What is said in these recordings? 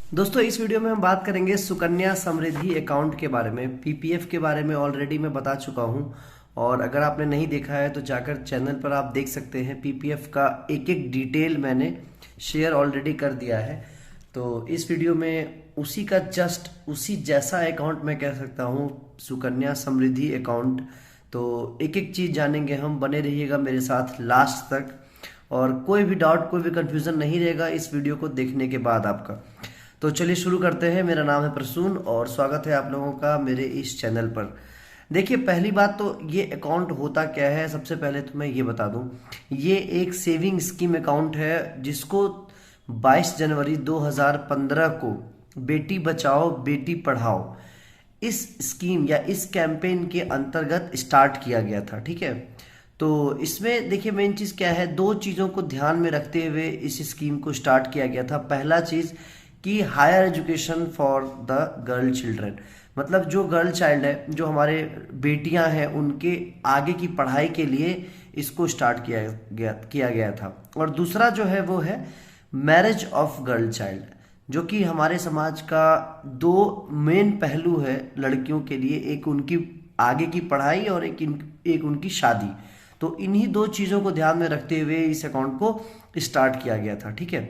दोस्तों इस वीडियो में हम बात करेंगे सुकन्या समृद्धि अकाउंट के बारे में। पीपीएफ के बारे में ऑलरेडी मैं बता चुका हूं और अगर आपने नहीं देखा है तो जाकर चैनल पर आप देख सकते हैं। पीपीएफ का एक एक डिटेल मैंने शेयर ऑलरेडी कर दिया है। तो इस वीडियो में उसी का जस्ट उसी जैसा अकाउंट मैं कह सकता हूं, सुकन्या समृद्धि अकाउंट। तो एक एक चीज़ जानेंगे हम, बने रहिएगा मेरे साथ लास्ट तक और कोई भी डाउट कोई भी कंफ्यूजन नहीं रहेगा इस वीडियो को देखने के बाद आपका। तो चलिए शुरू करते हैं। मेरा नाम है प्रसून और स्वागत है आप लोगों का मेरे इस चैनल पर। देखिए पहली बात तो ये अकाउंट होता क्या है, सबसे पहले तो मैं ये बता दूं। ये एक सेविंग स्कीम अकाउंट है जिसको 22 जनवरी 2015 को बेटी बचाओ बेटी पढ़ाओ इस स्कीम या इस कैंपेन के अंतर्गत स्टार्ट किया गया था। ठीक है, तो इसमें देखिए मेन चीज़ क्या है, दो चीज़ों को ध्यान में रखते हुए इस स्कीम को स्टार्ट किया गया था। पहला चीज़ कि higher education for the girl children, मतलब जो गर्ल चाइल्ड है, जो हमारे बेटियां हैं, उनके आगे की पढ़ाई के लिए इसको स्टार्ट किया गया था। और दूसरा जो है वो है मैरिज ऑफ गर्ल चाइल्ड, जो कि हमारे समाज का दो मेन पहलू है लड़कियों के लिए, एक उनकी आगे की पढ़ाई और एक उनकी शादी। तो इन्हीं दो चीज़ों को ध्यान में रखते हुए इस अकाउंट को स्टार्ट किया गया था। ठीक है,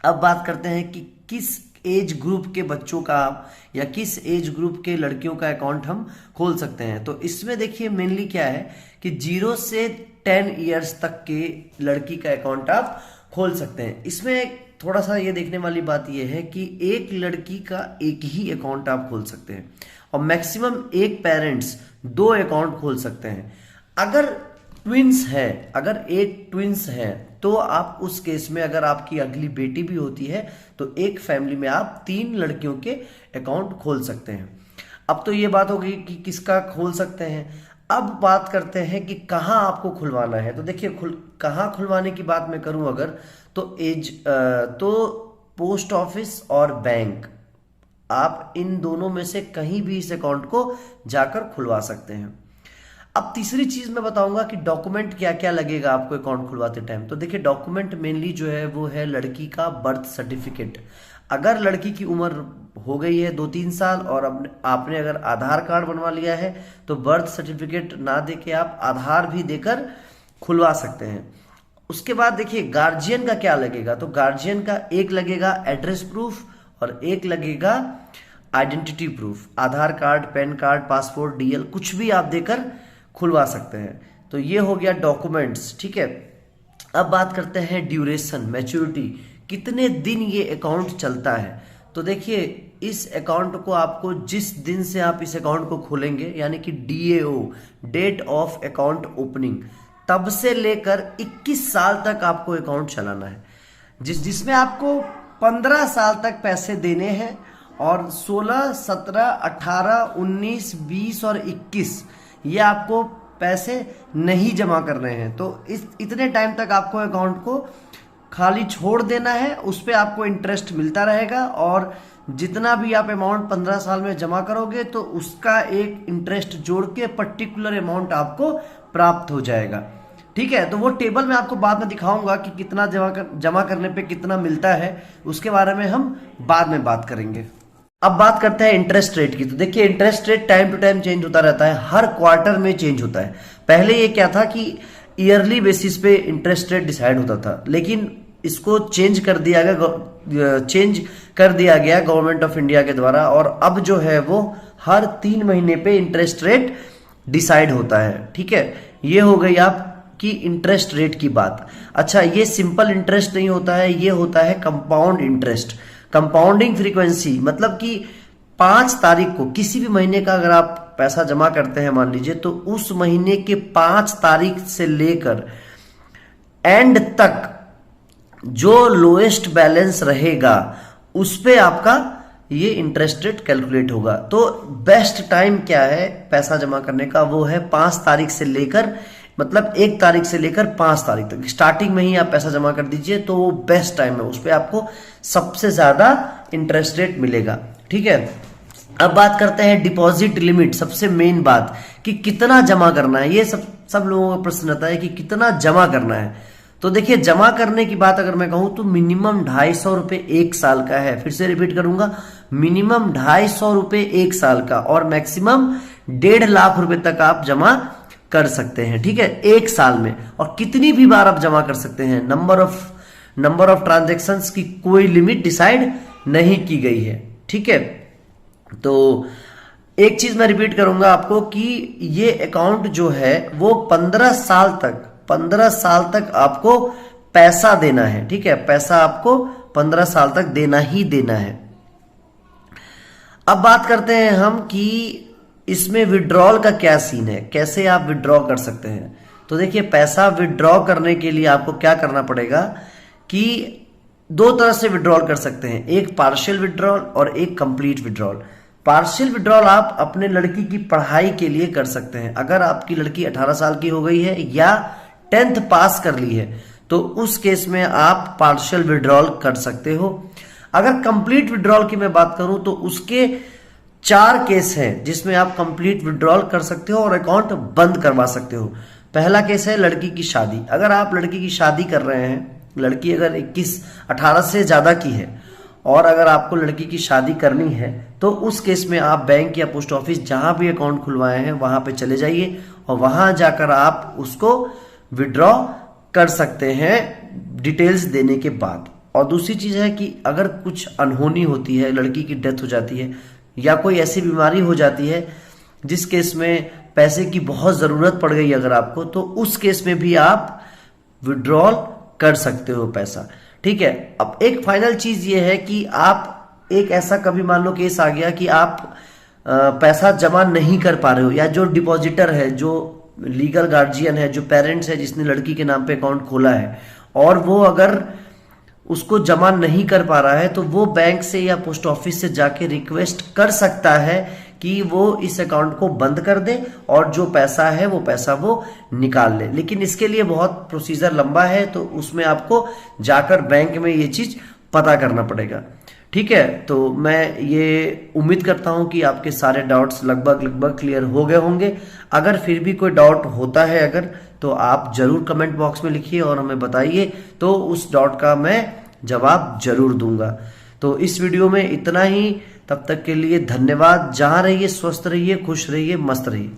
अब बात करते हैं कि किस एज ग्रुप के बच्चों का या किस एज ग्रुप के लड़कियों का अकाउंट हम खोल सकते हैं। तो इसमें देखिए मेनली क्या है कि 0 से 10 इयर्स तक के लड़की का अकाउंट आप खोल सकते हैं। इसमें थोड़ा सा ये देखने वाली बात ये है कि एक लड़की का एक ही अकाउंट आप खोल सकते हैं और मैक्सिमम एक पेरेंट्स 2 अकाउंट खोल सकते हैं। अगर ट्विंस है, अगर एक ट्विंस है तो आप उस केस में, अगर आपकी अगली बेटी भी होती है तो एक फैमिली में आप 3 लड़कियों के अकाउंट खोल सकते हैं। अब तो ये बात होगी कि किसका खोल सकते हैं। अब बात करते हैं कि कहाँ आपको खुलवाना है। तो देखिए कहाँ खुलवाने की बात मैं करूं अगर, तो पोस्ट ऑफिस और बैंक, आप इन दोनों में से कहीं भी इस अकाउंट को जाकर खुलवा सकते हैं। अब तीसरी चीज मैं बताऊंगा कि डॉक्यूमेंट क्या क्या लगेगा आपको अकाउंट खुलवाते टाइम। तो देखिए डॉक्यूमेंट मेनली जो है वो है लड़की का बर्थ सर्टिफिकेट। अगर लड़की की उम्र हो गई है 2-3 साल और आपने अगर आधार कार्ड बनवा लिया है तो बर्थ सर्टिफिकेट ना देके आप आधार भी देकर खुलवा सकते हैं। उसके बाद देखिए गार्जियन का क्या लगेगा। तो गार्जियन का एक लगेगा एड्रेस प्रूफ और एक लगेगा identity proof. Aadhaar card, PAN card, passport, DL कुछ भी आप देकर खुलवा सकते हैं। तो ये हो गया डॉक्यूमेंट्स। ठीक है, अब बात करते हैं ड्यूरेशन, मैच्योरिटी, कितने दिन ये अकाउंट चलता है। तो देखिए इस अकाउंट को आपको जिस दिन से आप इस अकाउंट को खोलेंगे, यानी कि DAO, date of account opening, तब से लेकर 21 साल तक आपको अकाउंट चलाना है, जिसमें आपको 15 साल तक पैसे देने हैं और 16, 17, 18, 19, 20 और 21 ये आपको पैसे नहीं जमा करने हैं। तो इतने टाइम तक आपको अकाउंट को खाली छोड़ देना है, उस पर आपको इंटरेस्ट मिलता रहेगा और जितना भी आप अमाउंट 15 साल में जमा करोगे तो उसका एक इंटरेस्ट जोड़ के पर्टिकुलर अमाउंट आपको प्राप्त हो जाएगा। ठीक है, तो वो टेबल मैं आपको बाद में दिखाऊंगा कि कितना जमा करने पे कितना मिलता है, उसके बारे में हम बाद में बात करेंगे। अब बात करते हैं इंटरेस्ट रेट की। तो देखिए interest rate time to time change होता रहता है, हर क्वार्टर में चेंज होता है। पहले ये क्या था कि ईयरली बेसिस पे इंटरेस्ट रेट डिसाइड होता था, लेकिन इसको चेंज कर दिया गया गवर्नमेंट ऑफ इंडिया के द्वारा, और अब जो है वो हर 3 महीने पे इंटरेस्ट रेट डिसाइड होता है। ठीक है, ये हो गई आपकी इंटरेस्ट रेट की बात। अच्छा, ये सिंपल इंटरेस्ट नहीं होता है, ये होता है कंपाउंड इंटरेस्ट। कंपाउंडिंग फ्रीक्वेंसी मतलब कि 5 तारीख को किसी भी महीने का अगर आप पैसा जमा करते हैं मान लीजिए, तो उस महीने के 5 तारीख से लेकर एंड तक जो लोएस्ट बैलेंस रहेगा उस पे आपका ये इंटरेस्ट रेट कैलकुलेट होगा। तो बेस्ट टाइम क्या है पैसा जमा करने का, वो है 5 तारीख से लेकर, मतलब 1 तारीख से लेकर 5 तारीख तक स्टार्टिंग में ही आप पैसा जमा कर दीजिए, तो वो बेस्ट टाइम है, उस पर आपको सबसे ज्यादा इंटरेस्ट रेट मिलेगा। ठीक है, अब बात करते हैं डिपॉजिट लिमिट, सबसे मेन बात कि कितना जमा करना है। ये सब लोगों का प्रश्न आता है कि कितना जमा करना है। तो देखिए जमा करने की बात अगर मैं कहूं तो मिनिमम 250 रुपए 1 साल का है। फिर से रिपीट करूंगा, मिनिमम 250 रुपए 1 साल का और मैक्सिमम 1.5 लाख रुपए तक आप जमा कर सकते हैं। ठीक है, 1 साल में। और कितनी भी बार आप जमा कर सकते हैं। नंबर ऑफ ट्रांजैक्शंस की कोई लिमिट डिसाइड नहीं की गई है। ठीक है, तो एक चीज मैं रिपीट करूंगा आपको कि ये अकाउंट जो है वो 15 साल तक आपको पैसा देना है। ठीक है, पैसा आपको 15 साल तक देना ही देना है। अब बात करते हैं हम कि इसमें विड्रॉल का क्या सीन है, कैसे आप विड्रॉ कर सकते हैं। तो देखिए पैसा विड्रॉ करने के लिए आपको क्या करना पड़ेगा कि 2 तरह से विड्रॉल कर सकते हैं, एक पार्शियल विड्रॉल और एक कंप्लीट विड्रॉल। पार्शियल विड्रॉल आप अपने लड़की की पढ़ाई के लिए कर सकते हैं। अगर आपकी लड़की 18 साल की हो गई है या 10th पास कर ली है तो उस केस में आप पार्शियल विड्रॉल कर सकते हो। अगर कंप्लीट विड्रॉल की मैं बात करूं तो उसके 4 केस हैं जिसमें आप कंप्लीट विड्रॉल कर सकते हो और अकाउंट बंद करवा सकते हो। पहला केस है लड़की की शादी। अगर आप लड़की की शादी कर रहे हैं, लड़की अगर 18 से ज्यादा की है और अगर आपको लड़की की शादी करनी है तो उस केस में आप बैंक या पोस्ट ऑफिस जहां भी अकाउंट खुलवाए हैं वहां पे चले जाइए और वहां जाकर आप उसको विड्रॉ कर सकते हैं डिटेल्स देने के बाद। और दूसरी चीज है कि अगर कुछ अनहोनी होती है, लड़की की डेथ हो जाती है या कोई ऐसी बीमारी हो जाती है जिस केस में पैसे की बहुत जरूरत पड़ गई अगर आपको, तो उस केस में भी आप विड्रॉल कर सकते हो पैसा। ठीक है, अब एक फाइनल चीज ये है कि आप एक ऐसा कभी मान लो केस आ गया कि आप पैसा जमा नहीं कर पा रहे हो या जो डिपॉजिटर है, जो लीगल गार्जियन है, जो पेरेंट्स है जिसने लड़की के नाम पे अकाउंट खोला है और वो अगर उसको जमा नहीं कर पा रहा है तो वो बैंक से या पोस्ट ऑफिस से जाके रिक्वेस्ट कर सकता है कि वो इस अकाउंट को बंद कर दे और जो पैसा है वो पैसा वो निकाल ले। लेकिन इसके लिए बहुत प्रोसीजर लंबा है तो उसमें आपको जाकर बैंक में ये चीज पता करना पड़ेगा। ठीक है, तो मैं ये उम्मीद करता हूं कि आपके सारे डाउट्स लगभग क्लियर हो गए होंगे। अगर फिर भी कोई डाउट होता है अगर तो आप जरूर कमेंट बॉक्स में लिखिए और हमें बताइए, तो उस डाउट का मैं जवाब जरूर दूंगा। तो इस वीडियो में इतना ही, तब तक के लिए धन्यवाद। जहां रहिए स्वस्थ रहिए, खुश रहिए, मस्त रहिए।